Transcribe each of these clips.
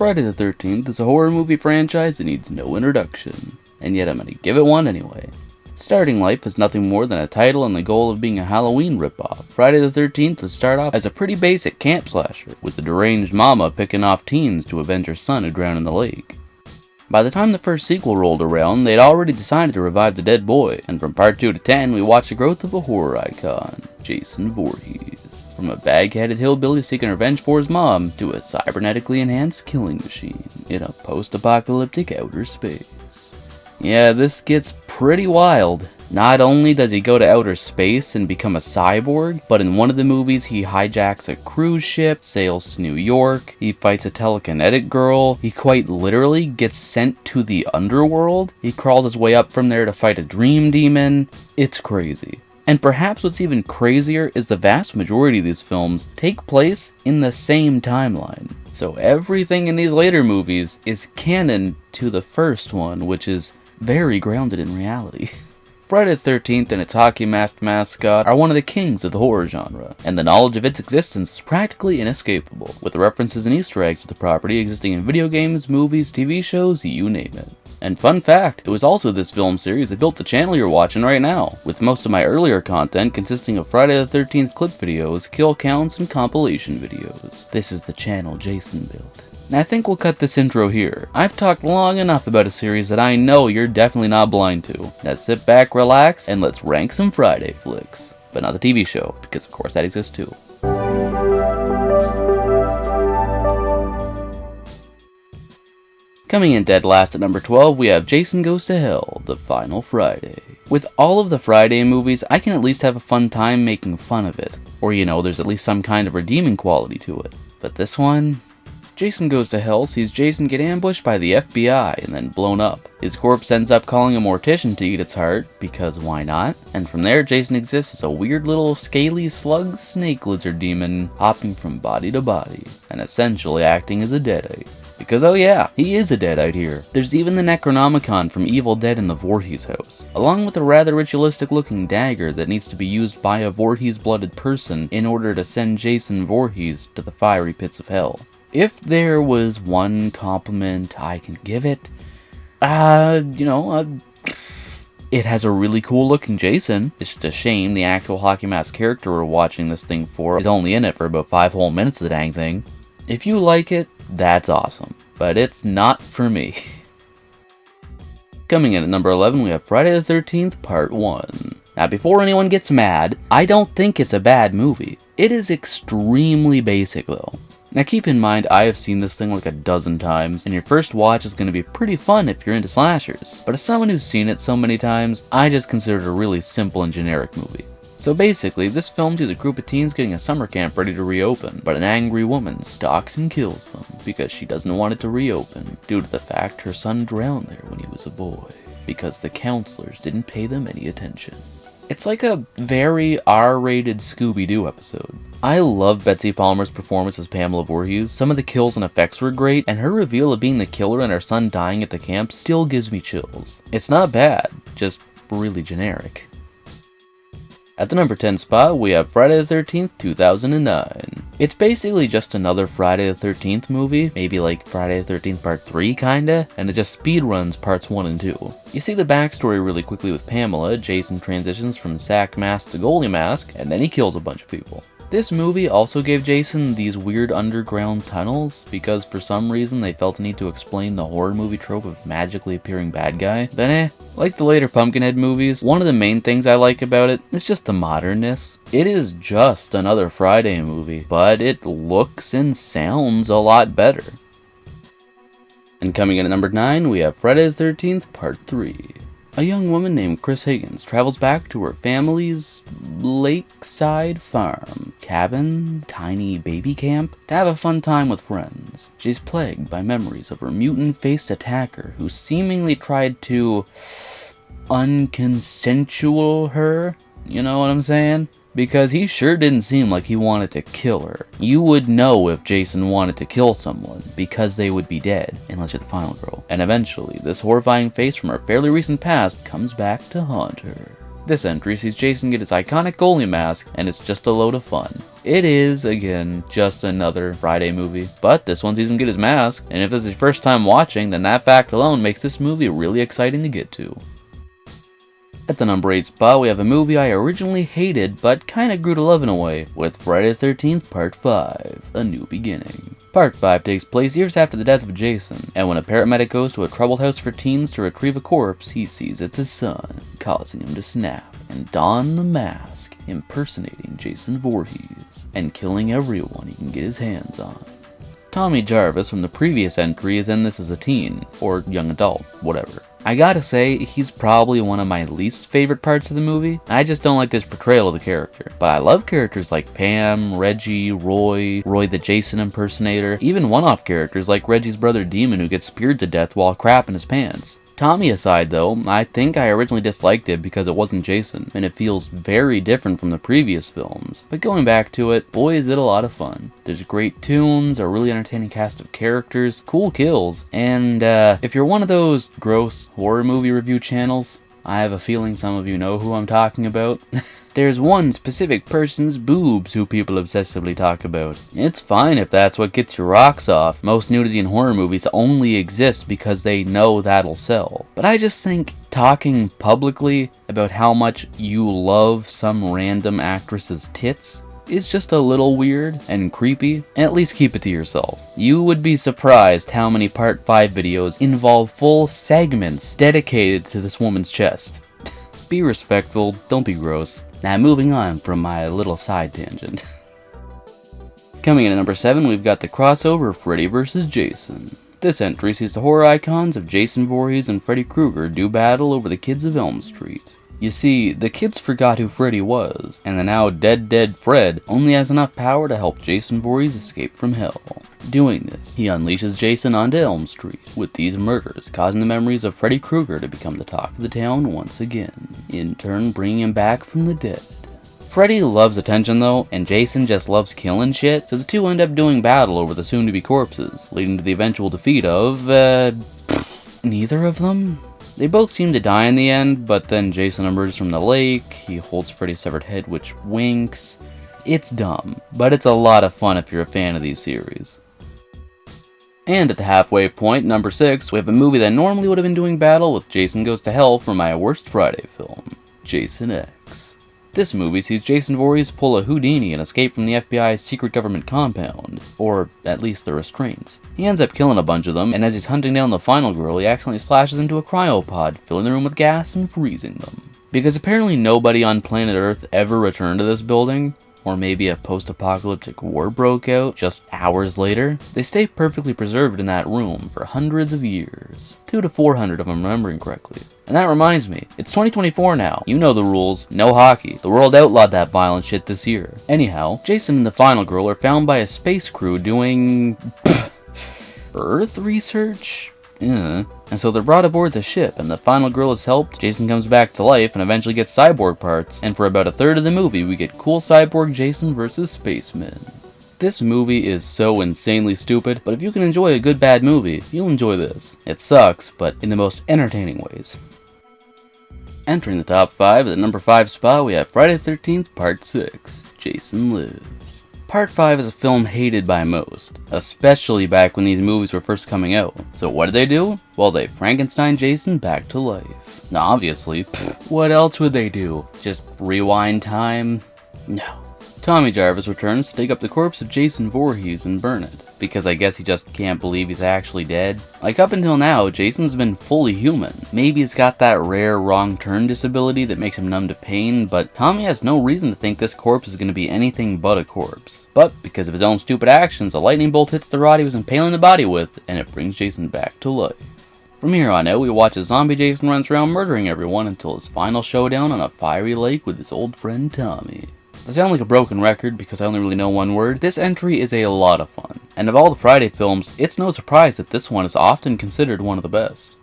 Friday the 13th is a horror movie franchise that needs no introduction, and yet I'm gonna give it one anyway. Starting life as nothing more than a title and the goal of being a Halloween ripoff, Friday the 13th would start off as a pretty basic camp slasher, with the deranged mama picking off teens to avenge her son who drowned in the lake. By the time the first sequel rolled around, they'd already decided to revive the dead boy, and from part 2 to 10, we watched the growth of a horror icon, Jason Voorhees. From a bag-headed hillbilly seeking revenge for his mom, to a cybernetically enhanced killing machine in a post-apocalyptic outer space. Yeah, this gets pretty wild. Not only does he go to outer space and become a cyborg, but in one of the movies he hijacks a cruise ship, sails to New York, he fights a telekinetic girl, he quite literally gets sent to the underworld, he crawls his way up from there to fight a dream demon. It's crazy. And perhaps what's even crazier is the vast majority of these films take place in the same timeline. So everything in these later movies is canon to the first one, which is very grounded in reality. Friday the 13th and its hockey masked mascot are one of the kings of the horror genre, and the knowledge of its existence is practically inescapable, with references and Easter eggs to the property existing in video games, movies, TV shows, you name it. And fun fact, it was also this film series that built the channel you're watching right now, with most of my earlier content consisting of Friday the 13th clip videos, kill counts, and compilation videos. This is the channel Jason built. And I think we'll cut this intro here. I've talked long enough about a series that I know you're definitely not blind to. Now sit back, relax, and let's rank some Friday flicks. But not the TV show, because of course that exists too. Coming in dead last at number 12, we have Jason Goes to Hell, The Final Friday. With all of the Friday movies, I can at least have a fun time making fun of it. Or there's at least some kind of redeeming quality to it. But this one? Jason Goes to Hell sees Jason get ambushed by the FBI and then blown up. His corpse ends up calling a mortician to eat its heart, because why not? And from there, Jason exists as a weird little scaly slug snake lizard demon, hopping from body to body, and essentially acting as a deadite. Because oh yeah, he is a deadite here. There's even the Necronomicon from Evil Dead in the Voorhees house, along with a rather ritualistic looking dagger that needs to be used by a Voorhees-blooded person in order to send Jason Voorhees to the fiery pits of hell. If there was one compliment I can give it, it has a really cool looking Jason. It's just a shame the actual hockey mask character we're watching this thing for is only in it for about 5 whole minutes of the dang thing. If you like it, that's awesome, but it's not for me. Coming in at number 11, we have Friday the 13th Part 1. Now before anyone gets mad, I don't think it's a bad movie. It is extremely basic though. Now keep in mind, I have seen this thing like a dozen times, and your first watch is going to be pretty fun if you're into slashers. But as someone who's seen it so many times, I just consider it a really simple and generic movie. So basically, this film sees a group of teens getting a summer camp ready to reopen, but an angry woman stalks and kills them because she doesn't want it to reopen, due to the fact her son drowned there when he was a boy, because the counselors didn't pay them any attention. It's like a very R-rated Scooby-Doo episode. I love Betsy Palmer's performance as Pamela Voorhees. Some of the kills and effects were great, and her reveal of being the killer and her son dying at the camp still gives me chills. It's not bad, just really generic. At the number 10 spot, we have Friday the 13th, 2009. It's basically just another Friday the 13th movie, maybe like Friday the 13th Part 3 kinda, and it just speedruns parts 1 and 2. You see the backstory really quickly with Pamela. Jason transitions from sack mask to goalie mask, and then he kills a bunch of people. This movie also gave Jason these weird underground tunnels, because for some reason they felt the need to explain the horror movie trope of magically appearing bad guy. But like the later Pumpkinhead movies, one of the main things I like about it is just the modernness. It is just another Friday movie, but it looks and sounds a lot better. And coming in at number 9, we have Friday the 13th Part 3. A young woman named Chris Higgins travels back to her family's lakeside farm, cabin, tiny baby camp, to have a fun time with friends. She's plagued by memories of her mutant-faced attacker who seemingly tried to unconsensual her, you know what I'm saying? Because he sure didn't seem like he wanted to kill her. You would know if Jason wanted to kill someone, because they would be dead, unless you're the final girl. And eventually, this horrifying face from her fairly recent past comes back to haunt her. This entry sees Jason get his iconic goalie mask, and it's just a load of fun. It is, again, just another Friday movie, but this one's even good as Mask, and if this is your first time watching, then that fact alone makes this movie really exciting to get to. At the number 8 spot, we have a movie I originally hated, but kinda grew to love in a way, with Friday the 13th Part 5, A New Beginning. Part 5 takes place years after the death of Jason, and when a paramedic goes to a troubled house for teens to retrieve a corpse, he sees it's his son, causing him to snap and don the mask, impersonating Jason Voorhees, and killing everyone he can get his hands on. Tommy Jarvis from the previous entry is in this as a teen, or young adult, whatever. I gotta say, he's probably one of my least favorite parts of the movie. I just don't like this portrayal of the character. But I love characters like Pam, Reggie, Roy the Jason impersonator, even one-off characters like Reggie's brother Demon who gets speared to death while crapping his pants. Tommy aside though, I think I originally disliked it because it wasn't Jason, and it feels very different from the previous films. But going back to it, boy is it a lot of fun. There's great tunes, a really entertaining cast of characters, cool kills, and if you're one of those gross horror movie review channels, I have a feeling some of you know who I'm talking about. There's one specific person's boobs who people obsessively talk about. It's fine if that's what gets your rocks off. Most nudity in horror movies only exists because they know that'll sell. But I just think talking publicly about how much you love some random actress's tits is just a little weird and creepy. At least keep it to yourself. You would be surprised how many Part 5 videos involve full segments dedicated to this woman's chest. Be respectful, don't be gross. Now moving on from my little side tangent. Coming in at number 7, we've got the crossover Freddy vs. Jason. This entry sees the horror icons of Jason Voorhees and Freddy Krueger do battle over the kids of Elm Street. You see, the kids forgot who Freddy was, and the now dead Fred only has enough power to help Jason Voorhees escape from hell. Doing this, he unleashes Jason onto Elm Street, with these murders causing the memories of Freddy Krueger to become the talk of the town once again, in turn bringing him back from the dead. Freddy loves attention though, and Jason just loves killing shit, so the two end up doing battle over the soon-to-be corpses, leading to the eventual defeat of, neither of them? They both seem to die in the end, but then Jason emerges from the lake, he holds Freddy's severed head which winks. It's dumb, but it's a lot of fun if you're a fan of these series. And at the halfway point, number 6, we have a movie that normally would have been doing battle with Jason Goes to Hell for my worst Friday film, Jason X. This movie sees Jason Voorhees pull a Houdini and escape from the FBI's secret government compound, or at least the restraints. He ends up killing a bunch of them, and as he's hunting down the final girl, he accidentally slashes into a cryopod, filling the room with gas and freezing them. Because apparently nobody on planet Earth ever returned to this building, or maybe a post-apocalyptic war broke out just hours later, they stay perfectly preserved in that room for hundreds of years. 200 to 400 if I'm remembering correctly. And that reminds me, it's 2024 now. You know the rules. No hockey. The world outlawed that violent shit this year. Anyhow, Jason and the final girl are found by a space crew doing Earth research? Yeah. And so they're brought aboard the ship, and the final girl is helped, Jason comes back to life, and eventually gets cyborg parts, and for about a third of the movie we get cool cyborg Jason versus spacemen. This movie is so insanely stupid, but if you can enjoy a good bad movie, you'll enjoy this. It sucks, but in the most entertaining ways. Entering the top 5, at the number 5 spot we have Friday the 13th Part 6, Jason Lives. Part 5 is a film hated by most, especially back when these movies were first coming out. So what did they do? Well, they Frankenstein Jason back to life. Now obviously, what else would they do? Just rewind time? No. Tommy Jarvis returns to dig up the corpse of Jason Voorhees and burn it, because I guess he just can't believe he's actually dead. Like up until now, Jason's been fully human. Maybe he's got that rare wrong turn disability that makes him numb to pain, but Tommy has no reason to think this corpse is going to be anything but a corpse. But because of his own stupid actions, a lightning bolt hits the rod he was impaling the body with, and it brings Jason back to life. From here on out, we watch as zombie Jason runs around murdering everyone until his final showdown on a fiery lake with his old friend Tommy. I sound like a broken record because I only really know one word. This entry is a lot of fun, and of all the Friday films, it's no surprise that this one is often considered one of the best.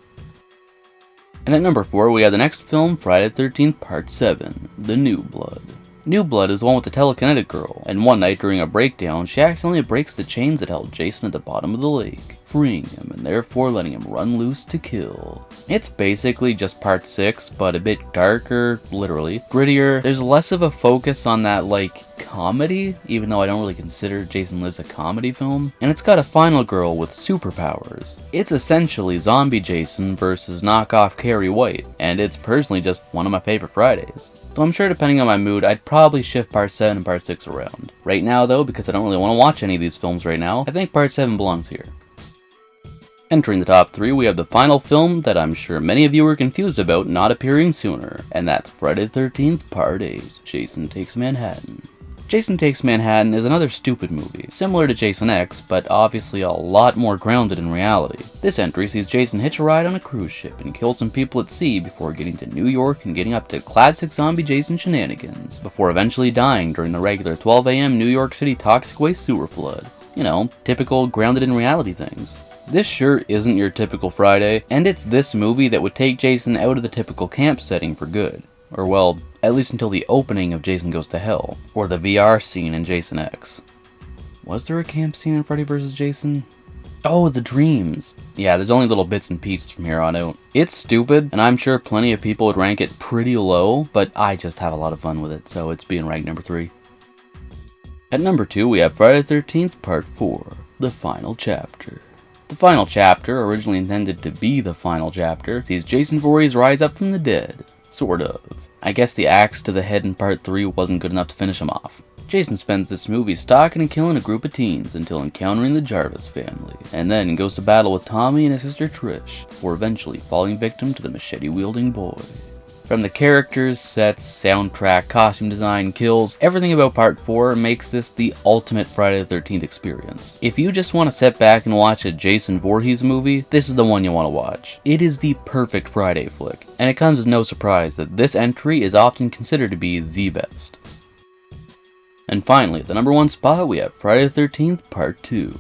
And at number 4, we have the next film, Friday the 13th Part 7, The New Blood. New Blood is the one with the telekinetic girl, and one night during a breakdown, she accidentally breaks the chains that held Jason at the bottom of the lake, freeing him and therefore letting him run loose to kill. It's basically just Part 6, but a bit darker, literally, grittier. There's less of a focus on that, like, comedy, even though I don't really consider Jason Lives a comedy film. And it's got a final girl with superpowers. It's essentially Zombie Jason versus knockoff Carrie White, and it's personally just one of my favorite Fridays. Though I'm sure depending on my mood, I'd probably shift part 7 and part 6 around. Right now though, because I don't really want to watch any of these films right now, I think part 7 belongs here. Entering the top 3, we have the final film that I'm sure many of you were confused about not appearing sooner, and that's Friday the 13th Part 8, Jason Takes Manhattan. Jason Takes Manhattan is another stupid movie, similar to Jason X, but obviously a lot more grounded in reality. This entry sees Jason hitch a ride on a cruise ship and kill some people at sea before getting to New York and getting up to classic Zombie Jason shenanigans, before eventually dying during the regular 12 AM New York City toxic waste sewer flood. You know, typical grounded in reality things. This sure isn't your typical Friday, and it's this movie that would take Jason out of the typical camp setting for good. Or well, at least until the opening of Jason Goes to Hell, or the VR scene in Jason X. Was there a camp scene in Freddy vs. Jason? Oh, the dreams. Yeah, there's only little bits and pieces from here on out. It's stupid, and I'm sure plenty of people would rank it pretty low, but I just have a lot of fun with it, so it's being ranked number 3. At number 2, we have Friday the 13th Part 4, The Final Chapter. The final chapter, originally intended to be the final chapter, sees Jason Voorhees rise up from the dead. Sort of. I guess the axe to the head in part 3 wasn't good enough to finish him off. Jason spends this movie stalking and killing a group of teens until encountering the Jarvis family, and then goes to battle with Tommy and his sister Trish, before eventually falling victim to the machete-wielding boy. From the characters, sets, soundtrack, costume design, kills, everything about Part 4 makes this the ultimate Friday the 13th experience. If you just want to sit back and watch a Jason Voorhees movie, this is the one you want to watch. It is the perfect Friday flick, and it comes as no surprise that this entry is often considered to be the best. And finally, at the number 1 spot, we have Friday the 13th Part 2.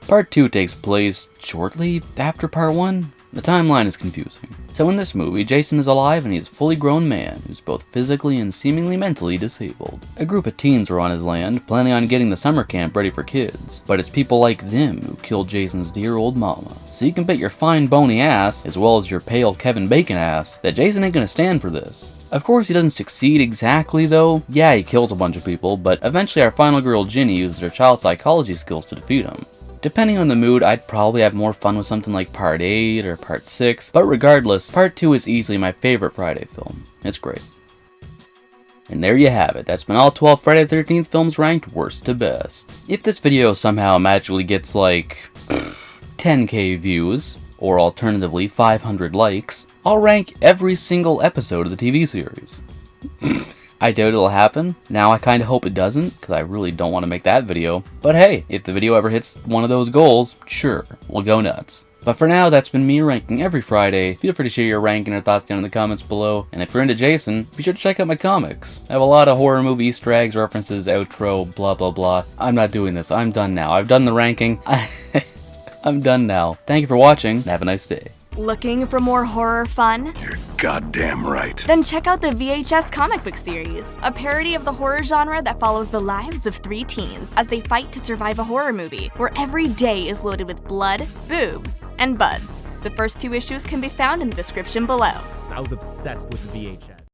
Part 2 takes place shortly after Part 1. The timeline is confusing. So in this movie, Jason is alive and he is a fully grown man who's both physically and seemingly mentally disabled. A group of teens are on his land, planning on getting the summer camp ready for kids, but it's people like them who killed Jason's dear old mama. So you can bet your fine bony ass, as well as your pale Kevin Bacon ass, that Jason ain't gonna stand for this. Of course he doesn't succeed exactly though. Yeah, he kills a bunch of people, but eventually our final girl Ginny uses her child psychology skills to defeat him. Depending on the mood, I'd probably have more fun with something like Part 8 or Part 6, but regardless, Part 2 is easily my favorite Friday film. It's great. And there you have it, that's been all 12 Friday the 13th films ranked worst to best. If this video somehow magically gets like 10k views, or alternatively 500 likes, I'll rank every single episode of the TV series. I doubt it'll happen. Now I kinda hope it doesn't, because I really don't want to make that video. But hey, if the video ever hits one of those goals, sure, we'll go nuts. But for now, that's been me ranking every Friday. Feel free to share your ranking or thoughts down in the comments below. And if you're into Jason, be sure to check out my comics. I have a lot of horror movie Easter eggs, references, outro, blah blah blah. I'm not doing this, I'm done now. I've done the ranking. I'm done now. Thank you for watching, and have a nice day. Looking for more horror fun? You're goddamn right. Then check out the VHS comic book series, a parody of the horror genre that follows the lives of 3 teens as they fight to survive a horror movie, where every day is loaded with blood, boobs, and buds. The first 2 issues can be found in the description below. I was obsessed with VHS.